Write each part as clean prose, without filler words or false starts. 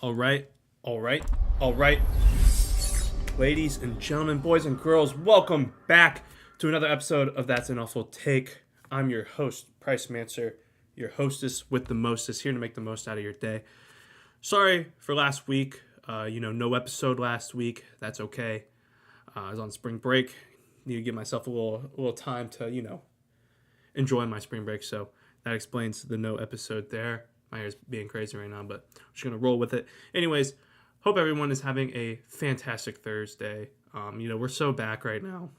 All right, all right, all right. Ladies and gentlemen, boys and girls, welcome back to another episode of That's an Awful Take. I'm your host, Price Manser, your hostess with the mostest, here to make the most out of your day. Sorry for last week. No episode last week. That's okay. I was on spring break. Need to give myself a little time to enjoy my spring break. So that explains the no episode there. My hair's being crazy right now, but I'm just gonna roll with it. Anyways, hope everyone is having a fantastic Thursday. We're so back right now.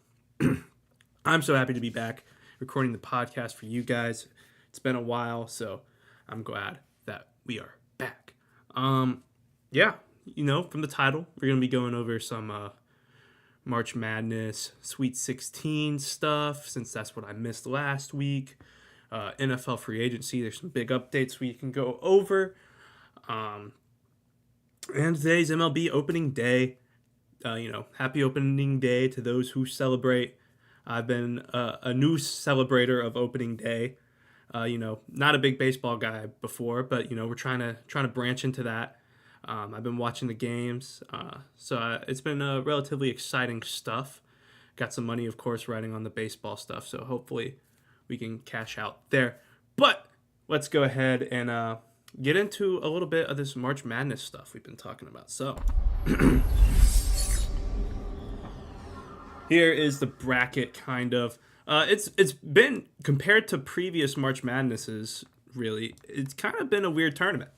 I'm so happy to be back recording the podcast for you guys. It's been a while, so I'm glad that we are back. Yeah, from the title, we're gonna be going over some March Madness, Sweet 16 stuff, since that's what I missed last week. NFL free agency, there's some big updates we can go over. And today's MLB opening day. Happy opening day to those who celebrate. I've been a new celebrator of opening day. Not a big baseball guy before, but we're trying to branch into that. I've been watching the games, so it's been relatively exciting stuff. Got some money, of course, riding on the baseball stuff, so hopefully we can cash out there. But let's go ahead and get into a little bit of this March Madness stuff we've been talking about. So here is the bracket, kind of. It's been, compared to previous March Madnesses, really, it's kind of been a weird tournament,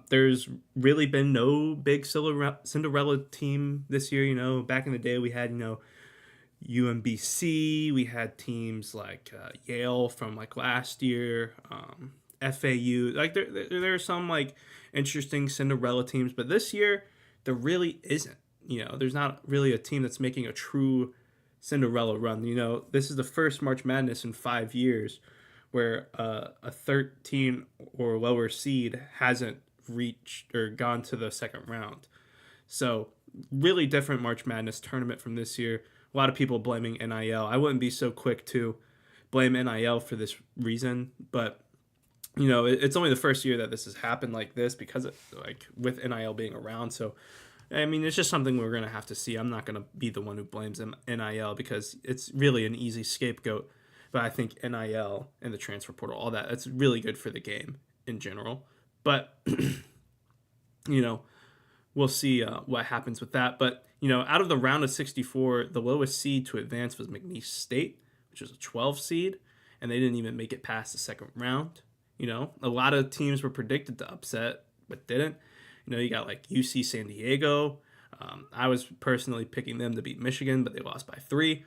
There's really been no big Cinderella team this year. Back in the day, we had, UMBC. We had teams like Yale from like last year, FAU. Like there are some like interesting Cinderella teams, but this year there really isn't. There's not really a team that's making a true Cinderella run. This is the first March Madness in 5 years where a 13 or lower seed hasn't reached or gone to the second round. So really different March Madness tournament from this year. A lot of people blaming NIL. I wouldn't be so quick to blame NIL for this reason, but it's only the first year that this has happened like this because of, like, with NIL being around. So I mean, it's just something we're gonna have to see. I'm not gonna be the one who blames NIL because it's really an easy scapegoat. But I think NIL and the transfer portal, all that, that's really good for the game in general. But we'll see what happens with that. But out of the round of 64, the lowest seed to advance was McNeese State, which was a 12 seed, and they didn't even make it past the second round. A lot of teams were predicted to upset, but didn't. You got like UC San Diego. I was personally picking them to beat Michigan, but they lost by 3.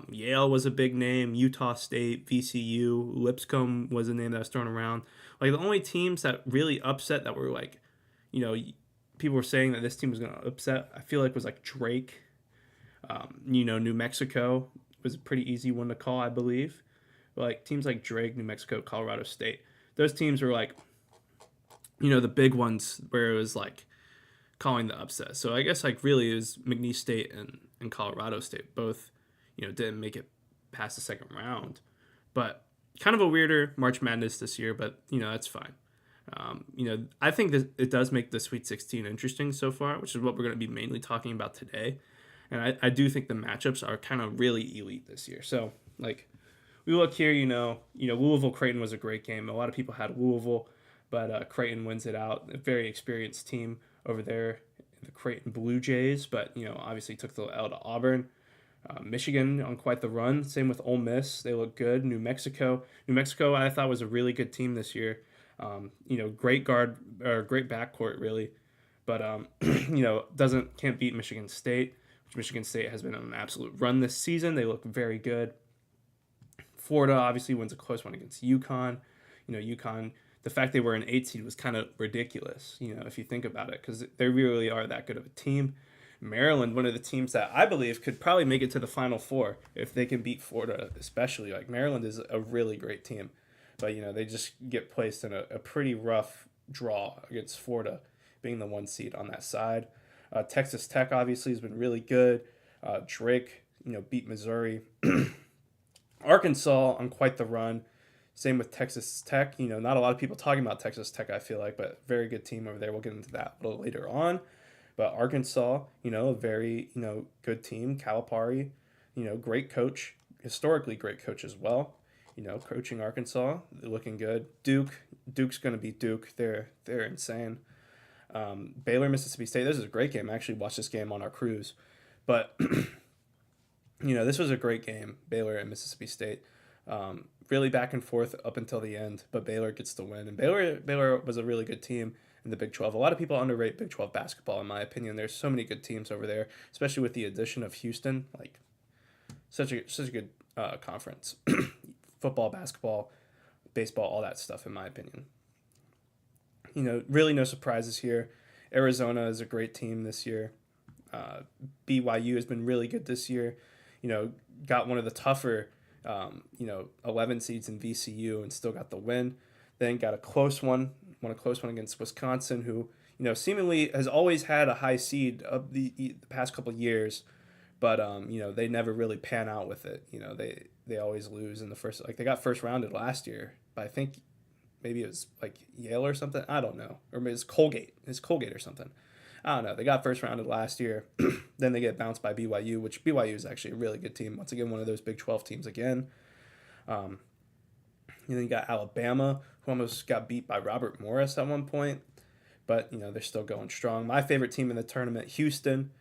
Yale was a big name. Utah State, VCU, Lipscomb was a name that was thrown around. Like the only teams that really upset that were like, people were saying that this team was going to upset, I feel like was like Drake. New Mexico was a pretty easy one to call, I believe. But like teams like Drake, New Mexico, Colorado State, those teams were like, the big ones where it was like calling the upset. So I guess like really it was McNeese State and Colorado State both, didn't make it past the second round. But kind of a weirder March Madness this year, but that's fine. I think that it does make the Sweet 16 interesting so far, which is what we're going to be mainly talking about today. And I do think the matchups are kind of really elite this year. So, like, we look here, Louisville Creighton was a great game. A lot of people had Louisville, but Creighton wins it out. A very experienced team over there, the Creighton Blue Jays, but, obviously took the L to Auburn. Michigan on quite the run. Same with Ole Miss. They look good. New Mexico, I thought was a really good team this year. Great guard or great backcourt really, but can't beat Michigan State, which Michigan State has been on an absolute run this season. They look very good. Florida obviously wins a close one against UConn. UConn, the fact they were an 8 seed was kind of ridiculous, if you think about it, because they really are that good of a team. Maryland, one of the teams that I believe could probably make it to the Final Four if they can beat Florida, especially. Like Maryland is a really great team, but they just get placed in a pretty rough draw against Florida, being the 1 seed on that side. Texas Tech obviously has been really good. Drake, beat Missouri. Arkansas on quite the run. Same with Texas Tech. Not a lot of people talking about Texas Tech, I feel like, but very good team over there. We'll get into that a little later on. But Arkansas, a very, good team. Calipari, great coach, historically great coach as well. Coaching Arkansas, they're looking good. Duke's going to be Duke. They're insane. Baylor, Mississippi State. This is a great game. I actually watched this game on our cruise, but this was a great game. Baylor and Mississippi State, really back and forth up until the end, but Baylor gets the win. And Baylor was a really good team in the Big 12. A lot of people underrate Big 12 basketball, in my opinion. There's so many good teams over there, especially with the addition of Houston. Like such a good conference. Football, basketball, baseball, all that stuff, in my opinion. Really no surprises here. Arizona is a great team this year. BYU has been really good this year. Got one of the tougher, 11 seeds in VCU and still got the win. Then got won a close one against Wisconsin, who, seemingly has always had a high seed of the past couple of years, but, they never really pan out with it. They always lose in the first, like they got first rounded last year, but I think maybe it was like Yale or something. I don't know. Or maybe it's Colgate. It's Colgate or something. I don't know. They got first rounded last year. Then they get bounced by BYU, which BYU is actually a really good team. Once again, one of those Big 12 teams again. Then you got Alabama, who almost got beat by Robert Morris at one point. But, they're still going strong. My favorite team in the tournament, Houston,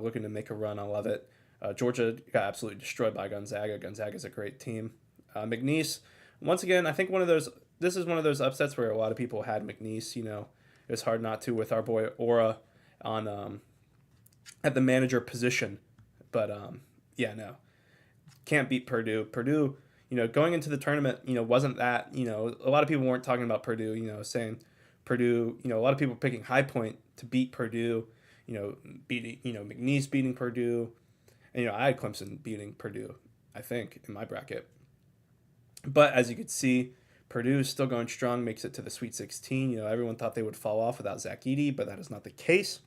looking to make a run. I love it. Georgia got absolutely destroyed by Gonzaga. Gonzaga's a great team. McNeese, once again, I think this is one of those upsets where a lot of people had McNeese. It was hard not to with our boy Aura on at the manager position. But, no. Can't beat Purdue. Purdue, going into the tournament, wasn't that, a lot of people weren't talking about Purdue, saying Purdue, a lot of people picking High Point to beat Purdue, beating, McNeese beating Purdue. And, I had Clemson beating Purdue, I think, in my bracket. But as you could see, Purdue is still going strong, makes it to the Sweet 16. Everyone thought they would fall off without Zach Edey, but that is not the case.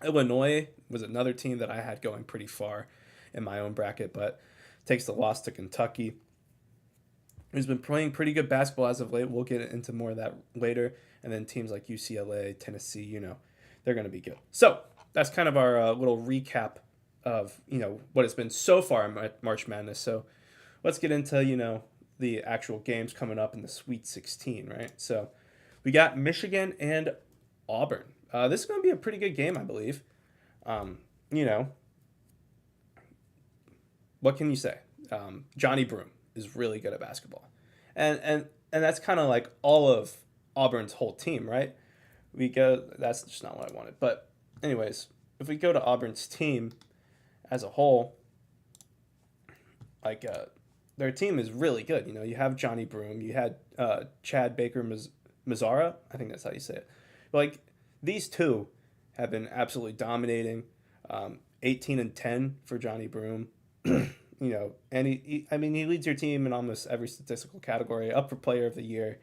Illinois was another team that I had going pretty far in my own bracket, but takes the loss to Kentucky, who's been playing pretty good basketball as of late. We'll get into more of that later. And then teams like UCLA, Tennessee, they're going to be good. So that's kind of our little recap of, what has been so far in March Madness. So let's get into, the actual games coming up in the Sweet 16, right? So we got Michigan and Auburn. This is going to be a pretty good game, I believe. What can you say? Johnny Broome is really good at basketball. And that's kind of like all of Auburn's whole team, right? That's just not what I wanted. But anyways, if we go to Auburn's team as a whole, like their team is really good. You have Johnny Broome, you had Chad Baker Mazara, I think that's how you say it. But like these two have been absolutely dominating. 18-10 for Johnny Broome. And he leads your team in almost every statistical category, up for Player of the Year.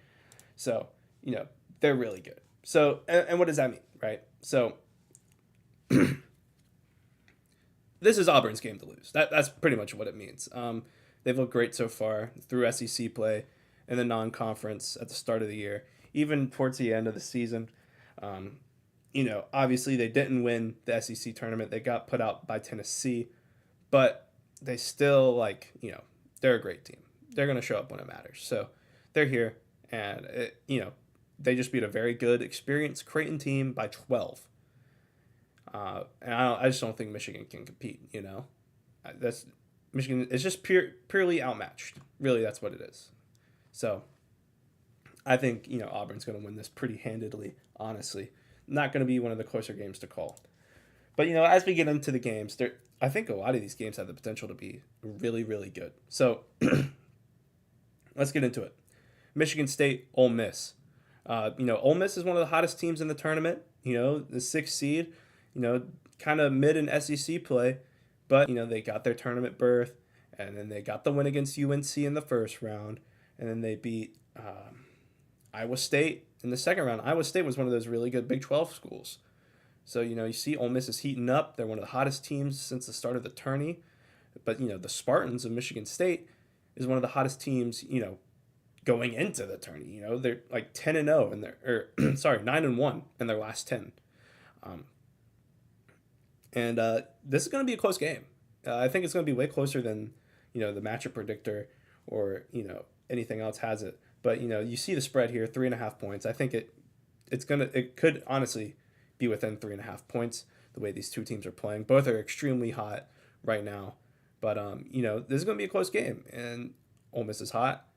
So, they're really good. So, and what does that mean, right? So, this is Auburn's game to lose. That's pretty much what it means. They've looked great so far through SEC play and the non-conference at the start of the year, even towards the end of the season. Obviously they didn't win the SEC tournament. They got put out by Tennessee, but they still, they're a great team. They're going to show up when it matters. So they're here, and, they just beat a very good, experienced Creighton team by 12. And I just don't think Michigan can compete, That's Michigan is just purely outmatched. Really, that's what it is. So I think, Auburn's going to win this pretty handedly, honestly. Not going to be one of the closer games to call. But, as we get into the games, I think a lot of these games have the potential to be really, really good. So let's get into it. Michigan State, Ole Miss. Ole Miss is one of the hottest teams in the tournament. The 6th seed, kind of mid in SEC play. But, they got their tournament berth, and then they got the win against UNC in the first round, and then they beat Iowa State in the second round. Iowa State was one of those really good Big 12 schools. So, you see Ole Miss is heating up. They're one of the hottest teams since the start of the tourney. But, the Spartans of Michigan State is one of the hottest teams, going into the tourney. You know, they're like 10-0 and they're or sorry 9-1 in their last 10. Um, and this is going to be a close game. I think it's going to be way closer than the matchup predictor or anything else has it. But you see the spread here, 3.5 points. I think it could honestly be within 3.5 points. The way these two teams are playing, both are extremely hot right now. But this is going to be a close game, and Ole Miss is hot.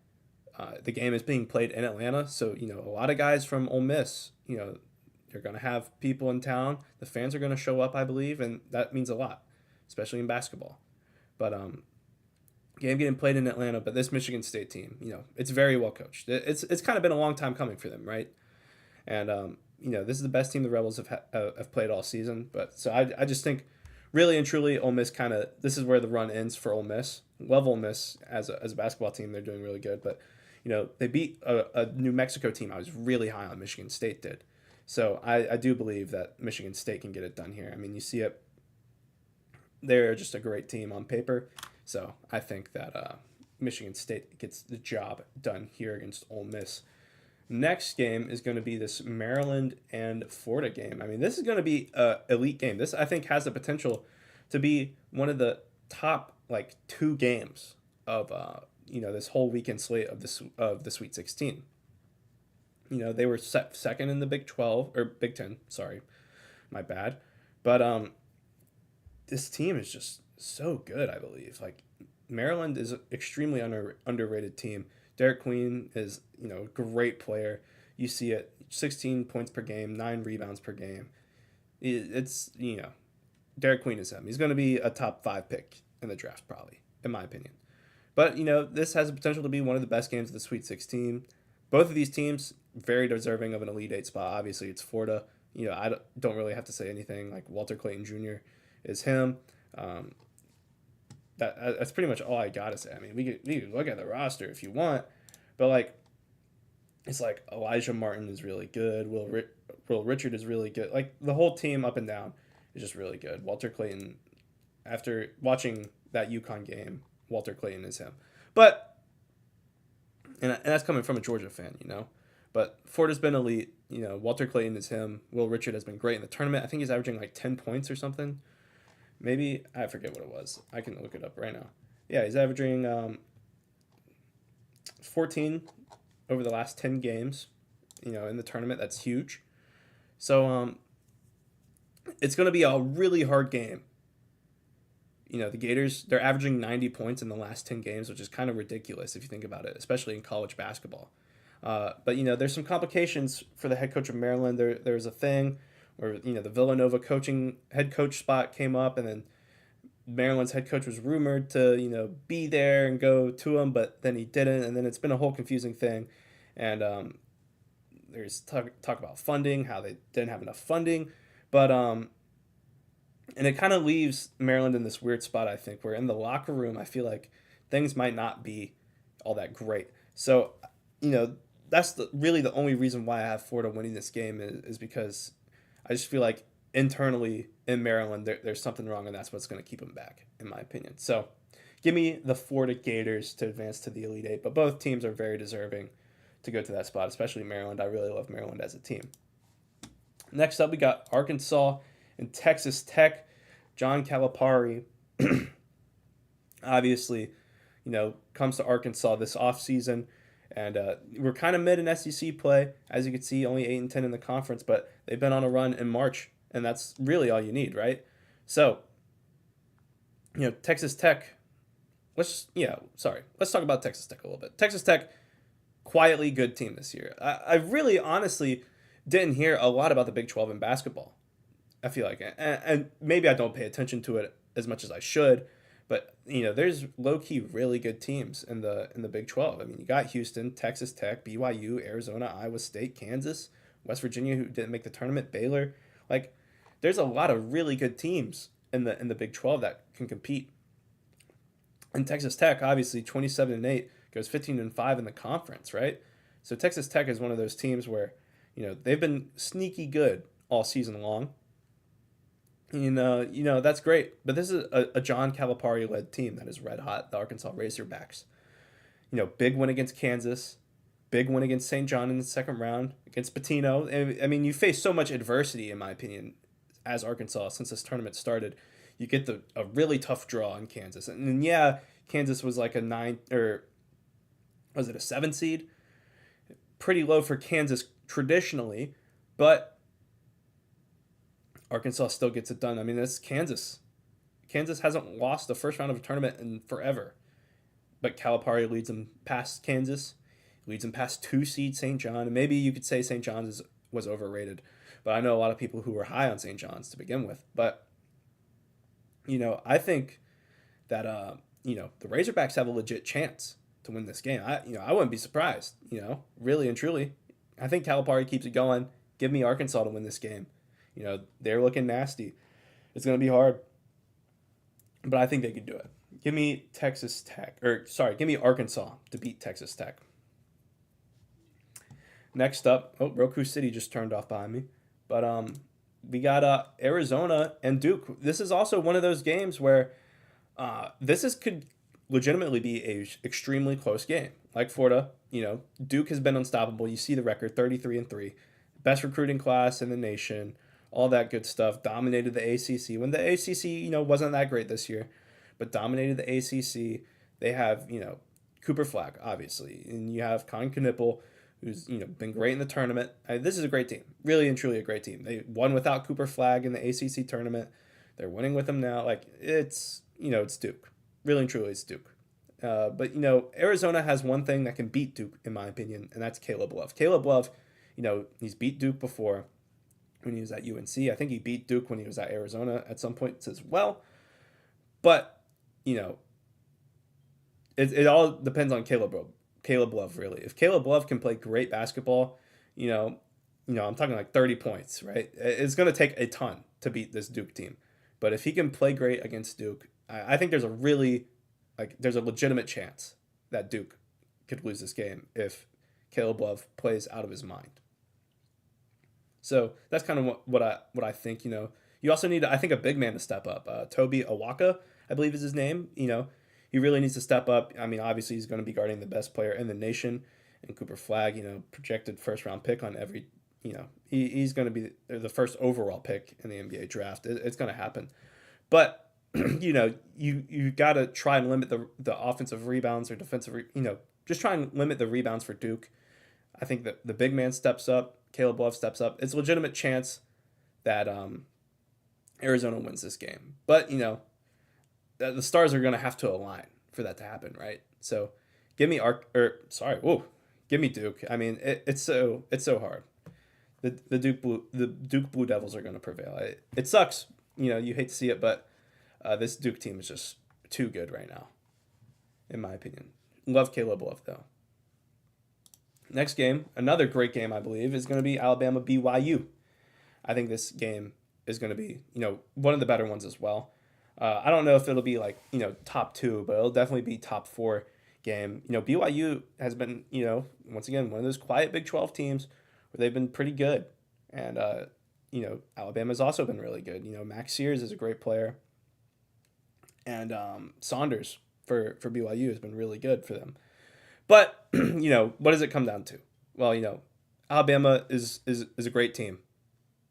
The game is being played in Atlanta, so a lot of guys from Ole Miss, they're going to have people in town. The fans are going to show up, I believe, and that means a lot, especially in basketball. But game getting played in Atlanta, but this Michigan State team, it's very well coached. It's kind of been a long time coming for them, right? And this is the best team the Rebels have played all season. But so I just think, really and truly, Ole Miss this is where the run ends for Ole Miss. Love Ole Miss as a basketball team, they're doing really good. But they beat a New Mexico team I was really high on. Michigan State did. So I do believe that Michigan State can get it done here. I mean, you see it. They're just a great team on paper. So I think that Michigan State gets the job done here against Ole Miss. Next game is going to be this Maryland and Florida game. I mean, this is going to be an elite game. This, I think, has the potential to be one of the top, like, 2 games of, this whole weekend slate of the Sweet 16. They were set second in the Big 12, or Big 10, sorry, my bad. But this team is just so good, I believe. Like, Maryland is an extremely underrated team. Derek Queen is, a great player. You see it, 16 points per game, 9 rebounds per game. It's, Derek Queen is him. He's going to be a top 5 pick in the draft, probably, in my opinion. But, this has the potential to be one of the best games of the Sweet 16. Both of these teams, very deserving of an Elite 8 spot. Obviously, it's Florida. I don't really have to say anything. Like, Walter Clayton Jr. is him. That's pretty much all I gotta say. I mean, we could look at the roster if you want, but like, it's like Elijah Martin is really good. Will Richard is really good. Like, the whole team up and down is just really good. Walter Clayton, after watching that UConn game, Walter Clayton is him. But and that's coming from a Georgia fan, But Florida's been elite. Walter Clayton is him. Will Richard has been great in the tournament. I think he's averaging like 10 points or something. Maybe, I forget what it was. I can look it up right now. Yeah, he's averaging 14 over the last 10 games, in the tournament. That's huge. So it's going to be a really hard game. The Gators, they're averaging 90 points in the last 10 games, which is kind of ridiculous if you think about it, especially in college basketball. But, there's some complications for the head coach of Maryland. There's a thing where, the Villanova head coach spot came up, and then Maryland's head coach was rumored to, be there and go to him, but then he didn't, and then it's been a whole confusing thing. And there's talk about funding, how they didn't have enough funding, but and it kind of leaves Maryland in this weird spot, I think, where in the locker room, I feel like things might not be all that great. So, that's really the only reason why I have Florida winning this game is because I just feel like internally in Maryland, there's something wrong, and that's what's going to keep them back, in my opinion. So give me the Florida Gators to advance to the Elite Eight, but both teams are very deserving to go to that spot, especially Maryland. I really love Maryland as a team. Next up, we got Arkansas and Texas Tech. John Calipari, obviously, comes to Arkansas this offseason. And we're kind of mid in SEC play. As you can see, only 8-10 in the conference, but they've been on a run in March, and that's really all you need, right? So, Texas Tech, let's talk about Texas Tech a little bit. Texas Tech, quietly good team this year. I really honestly didn't hear a lot about the Big 12 in basketball, I feel like. And maybe I don't pay attention to it as much as I should, but there's low-key really good teams in the Big 12. I mean, you got Houston, Texas Tech, BYU, Arizona, Iowa State, Kansas, West Virginia, who didn't make the tournament, Baylor. Like, there's a lot of really good teams in the Big 12 that can compete. And Texas Tech, obviously, 27-8, goes 15-5 in the conference, right? So Texas Tech is one of those teams where, they've been sneaky good all season long. And, that's great. But this is a John Calipari-led team that is red hot, the Arkansas Razorbacks. Big win against Kansas. big win against St. John in the second round against Patino. I mean, you face so much adversity, in my opinion, as Arkansas since this tournament started. You get a really tough draw in Kansas, and then, yeah, Kansas was like a 9, or was it a 7 seed? Pretty low for Kansas traditionally, but Arkansas still gets it done. I mean, that's Kansas. Kansas hasn't lost the first round of a tournament in forever, but Calipari leads them past Kansas, leads them past 2 seed St. John, and maybe you could say St. John's was overrated, but I know a lot of people who were high on St. John's to begin with. But I think that the Razorbacks have a legit chance to win this game. I wouldn't be surprised. Really and truly, I think Calipari keeps it going. Give me Arkansas to win this game. They're looking nasty. It's going to be hard, but I think they could do it. Give me give me Arkansas to beat Texas Tech. Next up, Roku City just turned off behind me, but we got Arizona and Duke. This is also one of those games where could legitimately be a extremely close game. Like Florida, Duke has been unstoppable. You see the record, 33-3, best recruiting class in the nation, all that good stuff. Dominated the ACC when the ACC wasn't that great this year, but dominated the ACC. They have Cooper Flag, obviously, and you have Con Knipple, who's been great in the tournament. This is a great team, really and truly a great team. They won without Cooper Flag in the ACC tournament. They're winning with him now. Like it's Duke, really and truly it's Duke. But Arizona has one thing that can beat Duke, in my opinion, and that's Caleb Love. Caleb Love, he's beat Duke before when he was at UNC. I think he beat Duke when he was at Arizona at some point as well. But it all depends on Caleb Love, really. If Caleb Love can play great basketball, I'm talking like 30 points, right? It's going to take a ton to beat this Duke team. But if he can play great against Duke, I think there's a legitimate chance that Duke could lose this game if Caleb Love plays out of his mind. So that's kind of what I think. You also need, I think, a big man to step up. Toby Awaka, I believe is his name. He really needs to step up. I mean, obviously he's going to be guarding the best player in the nation, and Cooper Flag, projected first round pick on every. He's going to be the first overall pick in the NBA draft. It's going to happen, but you got to try and limit the offensive rebounds or defensive. Just try and limit the rebounds for Duke. I think that the big man steps up. Caleb Love steps up. It's a legitimate chance that Arizona wins this game, but the stars are going to have to align for that to happen, right? So give me give me Duke. I mean, it's so hard. The Duke Blue Devils are going to prevail. It sucks, you hate to see it, but this Duke team is just too good right now, in my opinion. Love Caleb Love though. Next game, another great game, I believe, is going to be Alabama BYU. I think this game is going to be one of the better ones as well. I don't know if it'll be like top 2, but it'll definitely be top 4 game. BYU has been once again one of those quiet Big 12 teams where they've been pretty good, and Alabama's also been really good. Max Sears is a great player, and Saunders for BYU has been really good for them. But what does it come down to? Well, Alabama is a great team,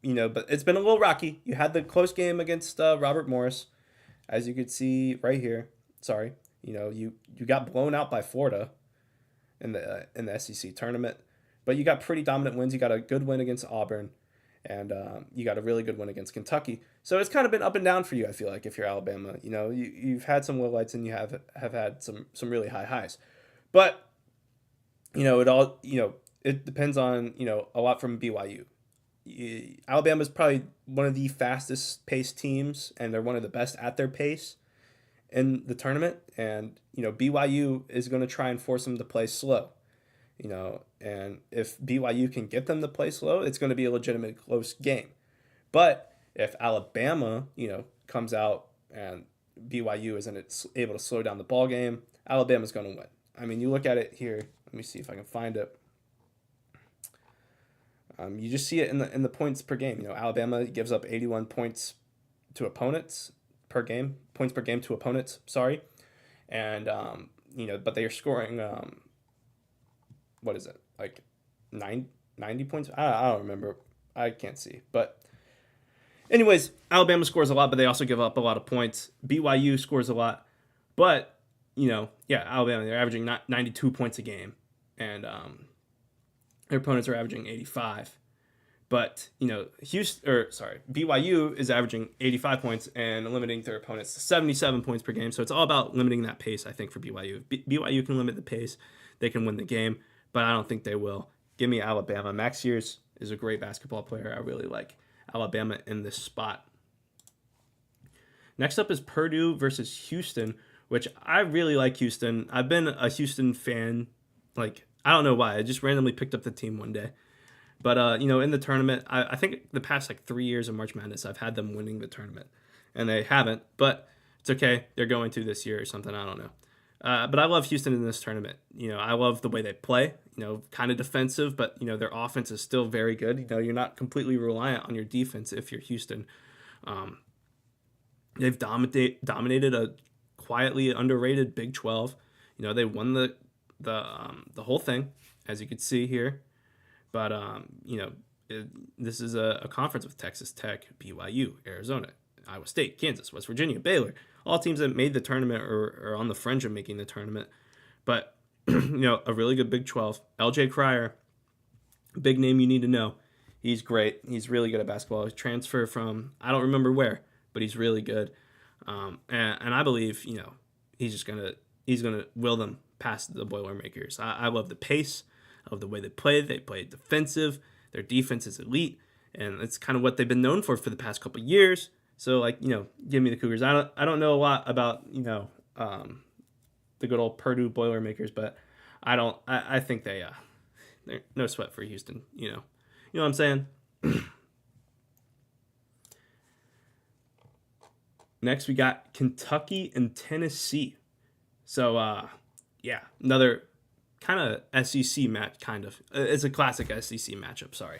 but it's been a little rocky. You had the close game against Robert Morris, as you could see right here. Sorry, you got blown out by Florida in the SEC tournament, but you got pretty dominant wins. You got a good win against Auburn, and you got a really good win against Kentucky. So it's kind of been up and down for you, I feel like, if you're Alabama. You've had some lowlights and you have had some really high highs. But it depends on a lot from BYU. Alabama's probably one of the fastest paced teams, and they're one of the best at their pace in the tournament. And BYU is going to try and force them to play slow. And if BYU can get them to play slow, it's going to be a legitimate close game. But if Alabama comes out and BYU isn't able to slow down the ball game, Alabama's going to win. I mean, you look at it here. Let me see if I can find it. You just see it in the points per game. Alabama gives up 81 points to opponents per game. Points per game to opponents. Sorry, and but they are scoring. what is it, like 90 points? I don't remember. I can't see. But anyways, Alabama scores a lot, but they also give up a lot of points. BYU scores a lot, but yeah, Alabama, they're averaging 92 points a game, and their opponents are averaging 85. But BYU is averaging 85 points and limiting their opponents to 77 points per game. So it's all about limiting that pace, I think, for BYU. If BYU can limit the pace, they can win the game, but I don't think they will. Give me Alabama. Max Sears is a great basketball player. I really like Alabama in this spot. Next up is Purdue versus Houston, which I really like Houston. I've been a Houston fan, I don't know why. I just randomly picked up the team one day. But, in the tournament, I think the past 3 years of March Madness, I've had them winning the tournament. And they haven't, but it's okay. They're going to this year or something. I don't know. But I love Houston in this tournament. I love the way they play, kind of defensive, but, their offense is still very good. You're not completely reliant on your defense if you're Houston. They've dominated a quietly underrated Big 12. They won the whole thing, as you can see here. But, this is a conference with Texas Tech, BYU, Arizona, Iowa State, Kansas, West Virginia, Baylor, all teams that made the tournament or are on the fringe of making the tournament. But, a really good Big 12. LJ Cryer, big name you need to know. He's great. He's really good at basketball. He transferred from, I don't remember where, but he's really good. And I believe, he's going to will them past the Boilermakers. I love the pace of the way they play. They play defensive. Their defense is elite, and it's kind of what they've been known for the past couple of years. So, give me the Cougars. I don't know a lot about the good old Purdue Boilermakers, but I think they're no sweat for Houston. You know what I'm saying. Next, we got Kentucky and Tennessee. So, another kind of SEC match, It's a classic SEC matchup, sorry.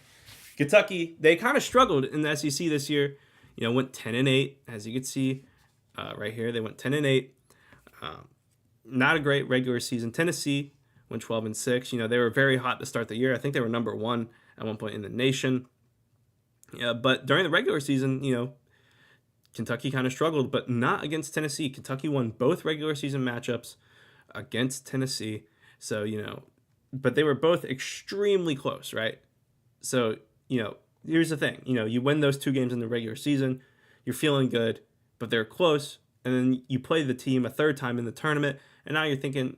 Kentucky, they kind of struggled in the SEC this year. Went 10-8, as you can see right here. They went 10-8. Not a great regular season. Tennessee went 12-6. They were very hot to start the year. I think they were number 1 at one point in the nation. Yeah, but during the regular season, Kentucky kind of struggled, but not against Tennessee. Kentucky won both regular season matchups against Tennessee. So, but they were both extremely close, right? So, here's the thing. You win those 2 games in the regular season, you're feeling good, but they're close. And then you play the team a third time in the tournament, and now you're thinking,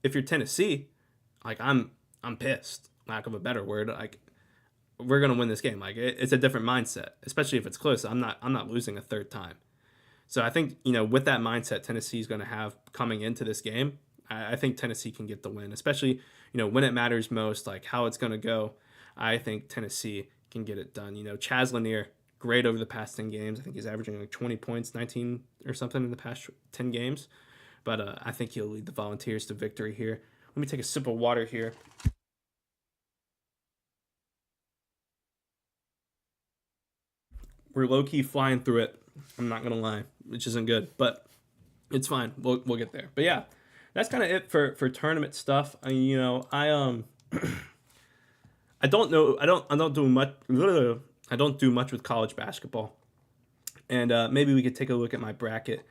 if you're Tennessee, I'm pissed, lack of a better word. We're gonna win this game. It's a different mindset, especially if it's close. I'm not losing a third time. So I think with that mindset Tennessee's gonna have coming into this game, I think Tennessee can get the win, especially when it matters most, how it's gonna go. I think Tennessee can get it done. Chaz Lanier, great over the past 10 games. I think he's averaging 20 points, 19 or something in the past 10 games. But I think he'll lead the Volunteers to victory here. Let me take a sip of water here. We're low-key flying through it. I'm not going to lie, which isn't good. But it's fine. We'll get there. But yeah, that's kind of it for tournament stuff. I don't know. I don't do much. I don't do much with college basketball, and maybe we could take a look at my bracket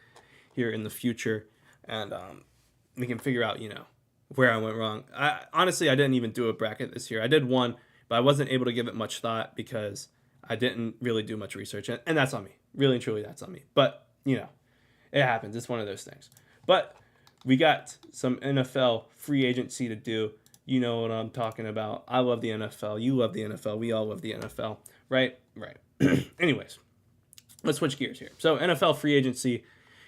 here in the future, and we can figure out where I went wrong. Honestly, I didn't even do a bracket this year. I did one, but I wasn't able to give it much thought because I didn't really do much research, and that's on me. Really and truly, that's on me. But it happens. It's one of those things. But we got some NFL free agency to do. You know what I'm talking about. I love the NFL. You love the NFL. We all love the NFL. Right? Right. Anyways, let's switch gears here. So NFL free agency,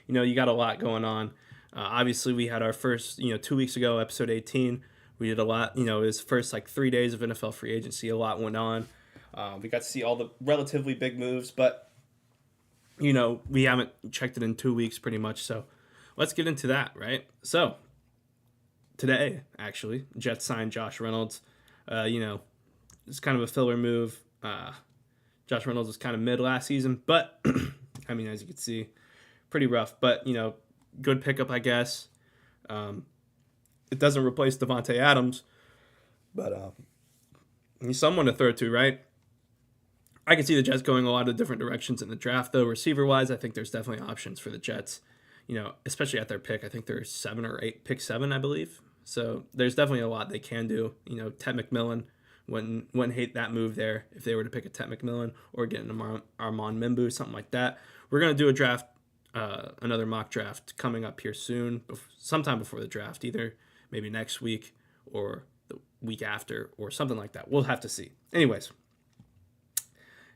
you got a lot going on. Obviously, we had our first, 2 weeks ago, episode 18. We did a lot, it was first 3 days of NFL free agency. A lot went on. We got to see all the relatively big moves, but, we haven't checked it in 2 weeks pretty much. So let's get into that, right? So today, actually, Jets signed Josh Reynolds. It's kind of a filler move. Josh Reynolds was kind of mid last season, but as you can see, pretty rough. But good pickup, I guess. It doesn't replace Devontae Adams, But he's someone to throw to, right? I can see the Jets going a lot of different directions in the draft, though. Receiver wise, I think there's definitely options for the Jets. Especially at their pick. I think they're 7 or 8, pick 7, I believe. So there's definitely a lot they can do. Ted McMillan wouldn't hate that move there if they were to pick a Ted McMillan or get an Armand Mimbu, something like that. We're gonna do a draft, another mock draft coming up here soon, sometime before the draft, either maybe next week or the week after or something like that. We'll have to see. Anyways,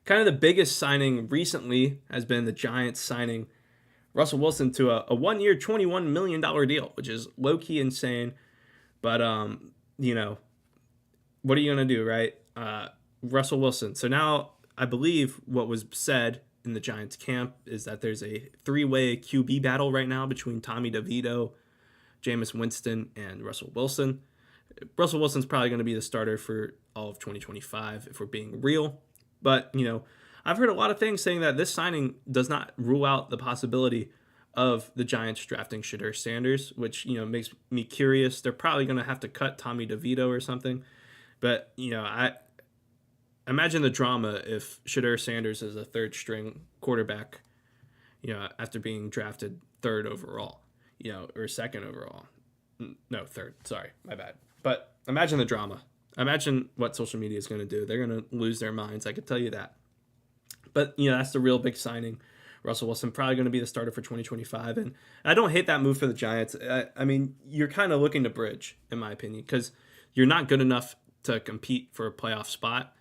kind of the biggest signing recently has been the Giants signing Russell Wilson to a 1-year, $21 million deal, which is low-key insane. But, what are you going to do, right? Russell Wilson. So now I believe what was said in the Giants camp is that there's a 3-way QB battle right now between Tommy DeVito, Jameis Winston, and Russell Wilson. Russell Wilson's probably going to be the starter for all of 2025 if we're being real. But, I've heard a lot of things saying that this signing does not rule out the possibility of the Giants drafting Shedeur Sanders, which, makes me curious. They're probably going to have to cut Tommy DeVito or something. But, I imagine the drama if Shedeur Sanders is a third string quarterback, after being drafted third overall, or second overall. No, third. Sorry, my bad. But imagine the drama. Imagine what social media is going to do. They're going to lose their minds. I could tell you that. But, that's the real big signing. Russell Wilson probably going to be the starter for 2025. And I don't hate that move for the Giants. I mean, you're kind of looking to bridge, in my opinion, because you're not good enough to compete for a playoff spot.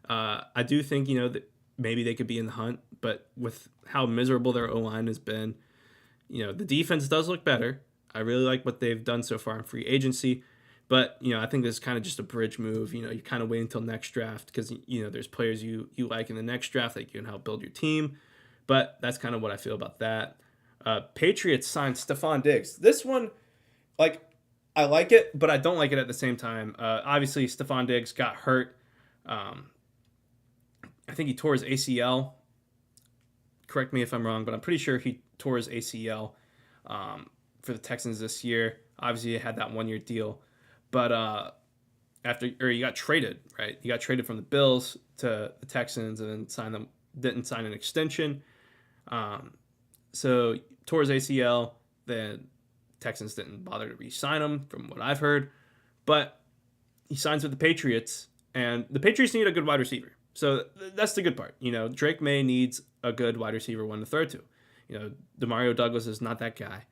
I do think, that maybe they could be in the hunt. But with how miserable their O-line has been, the defense does look better. I really like what they've done so far in free agency. But, I think this is kind of just a bridge move. You kind of wait until next draft because, there's players you like in the next draft that can help build your team. But that's kind of what I feel about that. Patriots signed Stephon Diggs. This one, I like it, but I don't like it at the same time. Obviously, Stephon Diggs got hurt. I think he tore his ACL. Correct me if I'm wrong, but I'm pretty sure he tore his ACL for the Texans this year. Obviously, he had that 1-year deal. But he got traded, right? He got traded from the Bills to the Texans and then didn't sign an extension. So tore his ACL. The Texans didn't bother to re-sign him, from what I've heard. But he signs with the Patriots, and the Patriots need a good wide receiver. So that's the good part. Drake May needs a good wide receiver one to throw to. Demario Douglas is not that guy.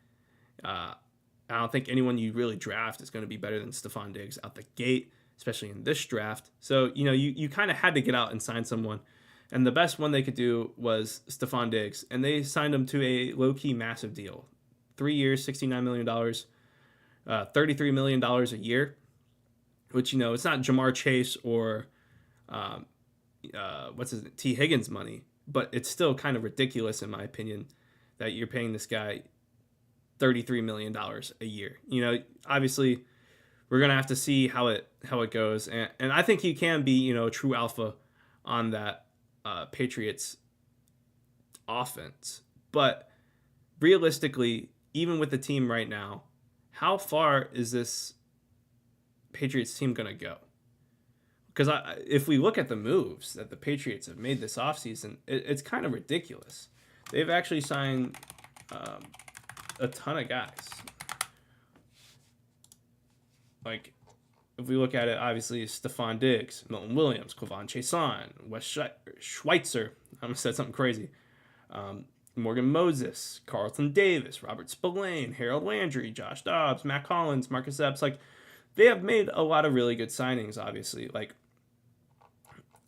I don't think anyone you really draft is going to be better than Stephon Diggs out the gate, especially in this draft. So, you kind of had to get out and sign someone. And the best one they could do was Stephon Diggs. And they signed him to a low-key massive deal. 3 years, $69 million, $33 million a year, which, it's not Jamar Chase or T. Higgins money, but it's still kind of ridiculous, in my opinion, that you're paying this guy $33 million a year. Obviously, we're going to have to see how it goes. And I think he can be, a true alpha on that Patriots offense. But realistically, even with the team right now, how far is this Patriots team going to go? Because if we look at the moves that the Patriots have made this offseason, it's kind of ridiculous. They've actually signed a ton of guys. If we look at it, obviously, Stephon Diggs, Milton Williams, Kevon Chaisson, Wes Schweitzer, I almost said something crazy, Morgan Moses, Carlton Davis, Robert Spillane, Harold Landry, Josh Dobbs, Matt Collins, Marcus Epps. They have made a lot of really good signings, obviously.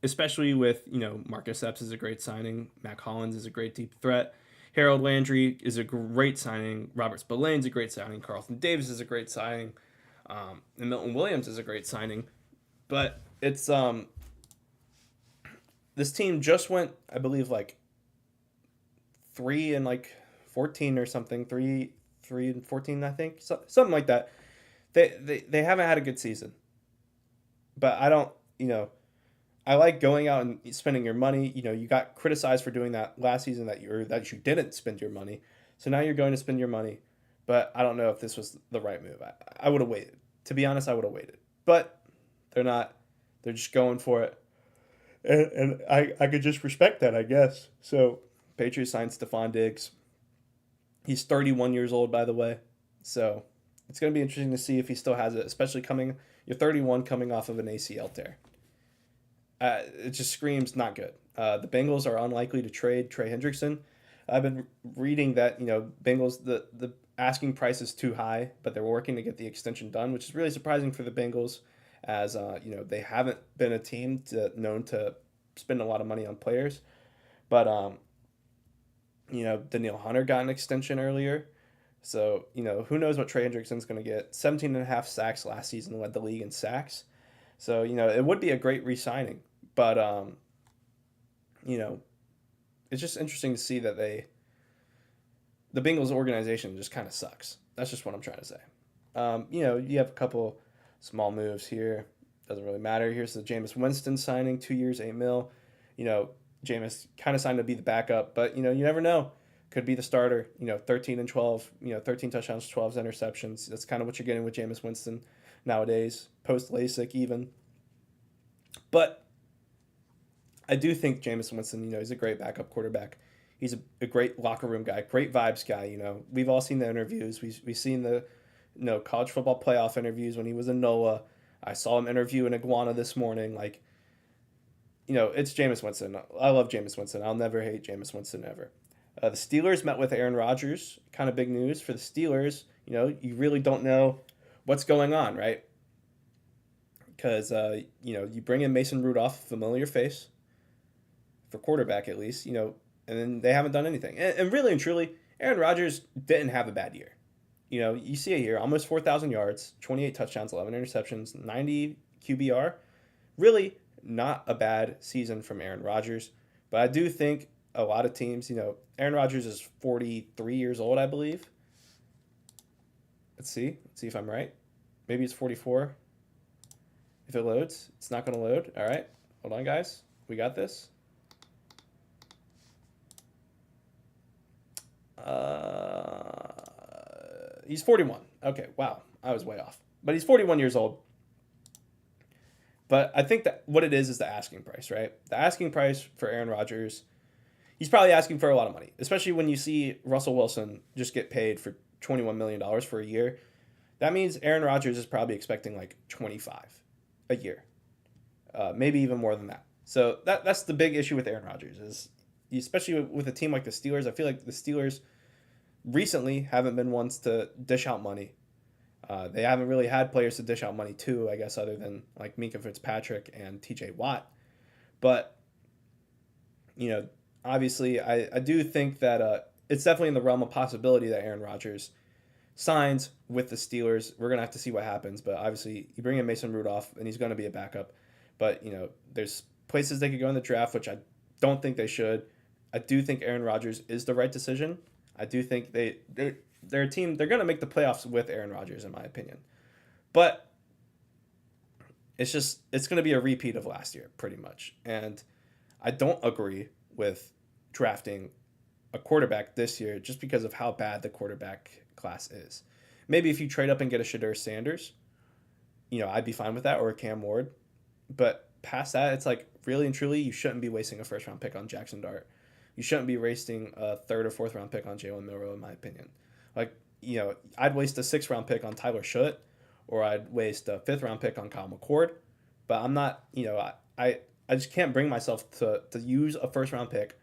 Especially with, Marcus Epps is a great signing. Matt Collins is a great deep threat. Harold Landry is a great signing. Robert Spillane's a great signing. Carlton Davis is a great signing. And Milton Williams is a great signing. But it's this team just went, I believe, 3 and 14 or something. 3-14, I think. Something like that. They haven't had a good season. But I don't, I like going out and spending your money. You got criticized for doing that last season that you didn't spend your money. So now you're going to spend your money. But I don't know if this was the right move. I would have waited. To be honest, I would have waited. But They're not. They're just going for it, and I could just respect that, I guess. So Patriots signed Stephon Diggs. He's 31 years old, by the way. So it's going to be interesting to see if he still has it, especially coming. You're 31, coming off of an ACL tear. It just screams not good. The Bengals are unlikely to trade Trey Hendrickson. I've been reading that Bengals the asking price is too high, but they're working to get the extension done, which is really surprising for the Bengals, as they haven't been a team known to spend a lot of money on players. But Daniil Hunter got an extension earlier. So, who knows what Trey Hendrickson's going to get. 17 and a half sacks last season, led the league in sacks. So, it would be a great re-signing. But, you know, it's just interesting to see that the Bengals organization just kind of sucks. That's just what I'm trying to say. You have a couple small moves here. Doesn't really matter. Here's the Jameis Winston signing, 2 years, $8 million. Jameis kind of signed to be the backup, but you never know. Could be the starter. 13 and 12. 13 touchdowns, 12 interceptions. That's kind of what you're getting with Jameis Winston nowadays, post LASIK even. But I do think Jameis Winston, he's a great backup quarterback. He's a great locker room guy, great vibes guy. We've all seen the interviews. We've seen the college football playoff interviews when he was in NOLA. I saw him interview an Iguana this morning. It's Jameis Winston. I love Jameis Winston. I'll never hate Jameis Winston ever. The Steelers met with Aaron Rodgers. Kind of big news for the Steelers. You really don't know what's going on, right? Because, you bring in Mason Rudolph, familiar face, for quarterback at least, and then they haven't done anything. And really and truly, Aaron Rodgers didn't have a bad year. You see it here, almost 4,000 yards, 28 touchdowns, 11 interceptions, 90 QBR. Really not a bad season from Aaron Rodgers. But I do think a lot of teams, Aaron Rodgers is 43 years old, I believe. Let's see if I'm right. Maybe it's 44. If it loads, it's not going to load. All right. Hold on, guys. We got this. He's 41. Okay, wow. I was way off. But he's 41 years old. But I think that what it is the asking price, right? The asking price for Aaron Rodgers, he's probably asking for a lot of money, especially when you see Russell Wilson just get paid for $21 million for a year. That means Aaron Rodgers is probably expecting like 25 a year, maybe even more than that. So that's the big issue with Aaron Rodgers is, especially with a team like the Steelers. I feel like the Steelers recently haven't been ones to dish out money. They haven't really had players to dish out money to, I guess, other than like Minkah Fitzpatrick and TJ Watt. But, obviously, I do think that it's definitely in the realm of possibility that Aaron Rodgers signs with the Steelers. We're going to have to see what happens. But obviously, you bring in Mason Rudolph, and he's going to be a backup. But, there's places they could go in the draft, which I don't think they should. I do think Aaron Rodgers is the right decision. I do think they're a team, they're going to make the playoffs with Aaron Rodgers, in my opinion. But it's going to be a repeat of last year, pretty much. And I don't agree with drafting a quarterback this year just because of how bad the quarterback class is. Maybe if you trade up and get a Shedeur Sanders, I'd be fine with that, or a Cam Ward. But past that, it's like, really and truly, you shouldn't be wasting a first-round pick on Jackson Dart. You shouldn't be wasting a third or fourth round pick on Jalen Milroe, in my opinion. Like, I'd waste a 6th round pick on Tyler Shutt, or I'd waste a 5th round pick on Kyle McCord. But I'm not, I just can't bring myself to use a 1st round pick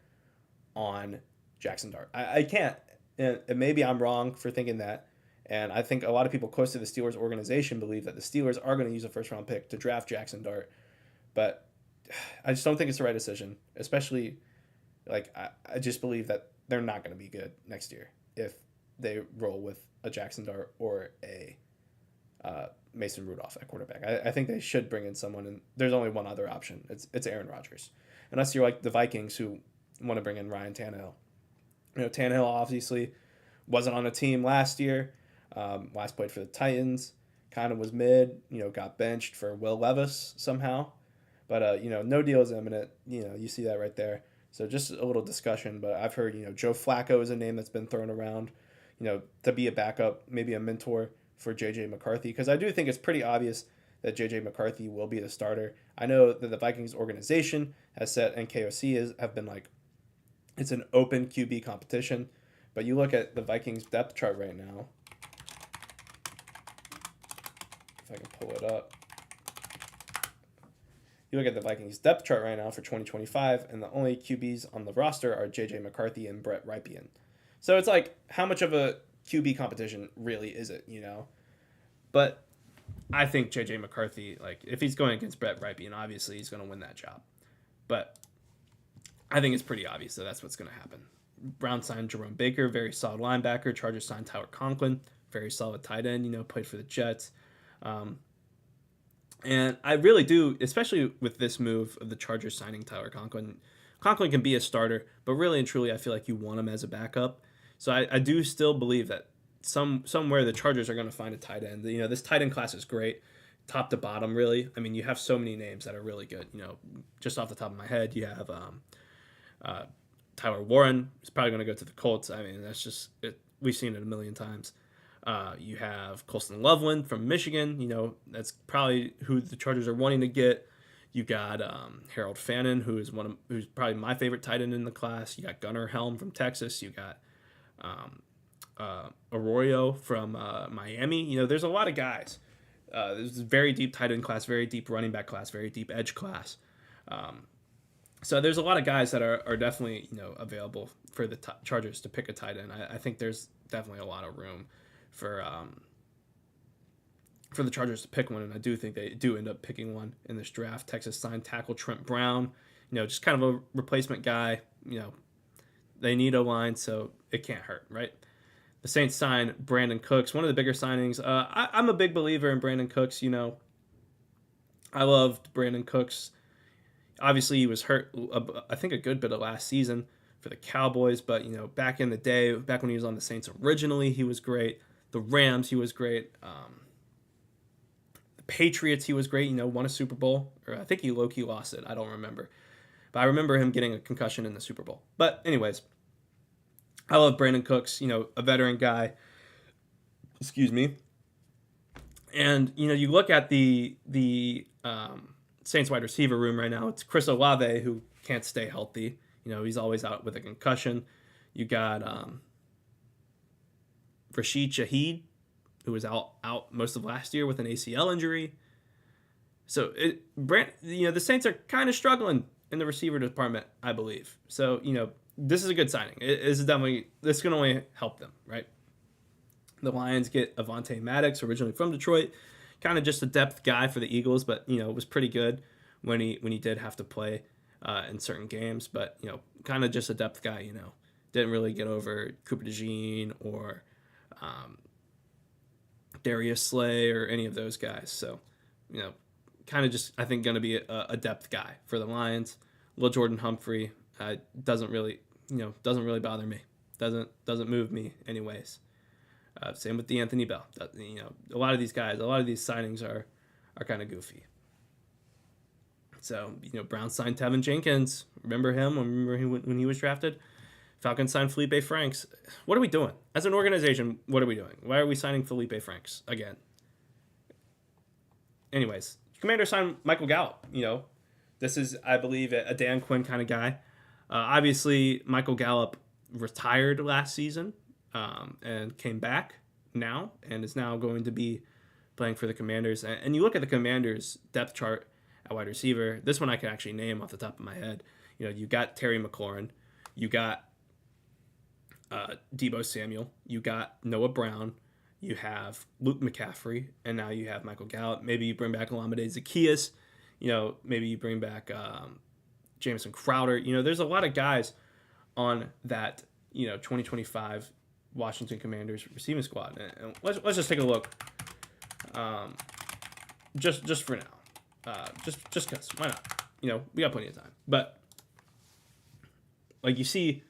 on Jackson Dart. I can't. And maybe I'm wrong for thinking that. And I think a lot of people close to the Steelers organization believe that the Steelers are going to use a 1st round pick to draft Jackson Dart. But I just don't think it's the right decision, especially. I just believe that they're not going to be good next year if they roll with a Jackson Dart or a Mason Rudolph at quarterback. I think they should bring in someone, and there's only one other option. It's Aaron Rodgers. Unless you're like the Vikings who want to bring in Ryan Tannehill. Tannehill obviously wasn't on a team last year. Last played for the Titans. Kind of was mid. Got benched for Will Levis somehow. But, no deal is imminent. You see that right there. So just a little discussion, but I've heard, Joe Flacco is a name that's been thrown around, to be a backup, maybe a mentor for J.J. McCarthy, because I do think it's pretty obvious that JJ McCarthy will be the starter. I know that the Vikings organization has said, and KOC have been like, it's an open QB competition. But you look at the Vikings depth chart right now. If I can pull it up. You look at the Vikings depth chart right now for 2025, and the only QBs on the roster are JJ McCarthy and Brett Rypien. So it's like, how much of a QB competition really is it, you know? But I think JJ McCarthy, like, if he's going against Brett Rypien, obviously he's going to win that job. But I think it's pretty obvious that that's what's going to happen. Brown signed Jerome Baker, very solid linebacker. Chargers signed Tyler Conklin, very solid tight end, you know, played for the Jets. And I really do, especially with this move of the Chargers signing Tyler Conklin. Conklin can be a starter, but really and truly, I feel like you want him as a backup. So I do still believe that somewhere the Chargers are going to find a tight end. You know, this tight end class is great, top to bottom, really. I mean, you have so many names that are really good. You know, just off the top of my head, you have Tyler Warren is probably going to go to the Colts. I mean, that's just it. We've seen it a million times. You have Colston Loveland from Michigan. You know, that's probably who the Chargers are wanting to get. You got Harold Fannin, who's probably my favorite tight end in the class. You got Gunnar Helm from Texas. You got Arroyo from Miami. You know, there's a lot of guys. There's a very deep tight end class, very deep running back class, very deep edge class. So there's a lot of guys that are definitely, you know, available for the Chargers to pick a tight end. I think there's definitely a lot of room for the Chargers to pick one, and I do think they do end up picking one in this draft. Texas signed tackle Trent Brown, you know, just kind of a replacement guy. You know, they need a line, so it can't hurt, right? The Saints signed Brandon Cooks, one of the bigger signings. I'm a big believer in Brandon Cooks. You know, I loved Brandon Cooks. Obviously, he was hurt, I think, a good bit of last season for the Cowboys, but, you know, back in the day, back when he was on the Saints originally, he was great. The Rams, he was great. The Patriots, he was great. You know, won a Super Bowl, or I think he low-key lost it. I don't remember. But I remember him getting a concussion in the Super Bowl. But anyways, I love Brandon Cooks, you know, a veteran guy. Excuse me. And, you know, you look at the Saints wide receiver room right now. It's Chris Olave, who can't stay healthy. You know, he's always out with a concussion. You got Rashid Shaheed, who was out most of last year with an ACL injury. So, you know, the Saints are kind of struggling in the receiver department, I believe. So, you know, this is a good signing. This can only help them, right? The Lions get Avonte Maddox, originally from Detroit, kind of just a depth guy for the Eagles, but, you know, was pretty good when he did have to play in certain games. But, you know, kind of just a depth guy. You know, didn't really get over Cooper DeJean or Darius Slay or any of those guys. So, you know, kind of just, I think, going to be a depth guy for the Lions. Lil Jordan Humphrey doesn't really bother me. Doesn't move me anyways. Same with Anthony Bell. You know, a lot of these signings are kind of goofy. So, you know, Brown signed Tevin Jenkins. Remember him? When he was drafted? Falcons signed Felipe Franks. What are we doing? As an organization, what are we doing? Why are we signing Felipe Franks again? Anyways, Commander signed Michael Gallup. You know, this is, I believe, a Dan Quinn kind of guy. Obviously, Michael Gallup retired last season and came back now and is now going to be playing for the Commanders. And you look at the Commanders' depth chart at wide receiver. This one I can actually name off the top of my head. You know, you got Terry McLaurin. You got Deebo Samuel. You got Noah Brown. You have Luke McCaffrey. And now you have Michael Gallup. Maybe you bring back Olamide Zaccheaus. You know, maybe you bring back Jamison Crowder. You know, there's a lot of guys on that, you know, 2025 Washington Commanders receiving squad. And let's just take a look. Just for now. Just because. Why not? You know, we got plenty of time. But, like, you see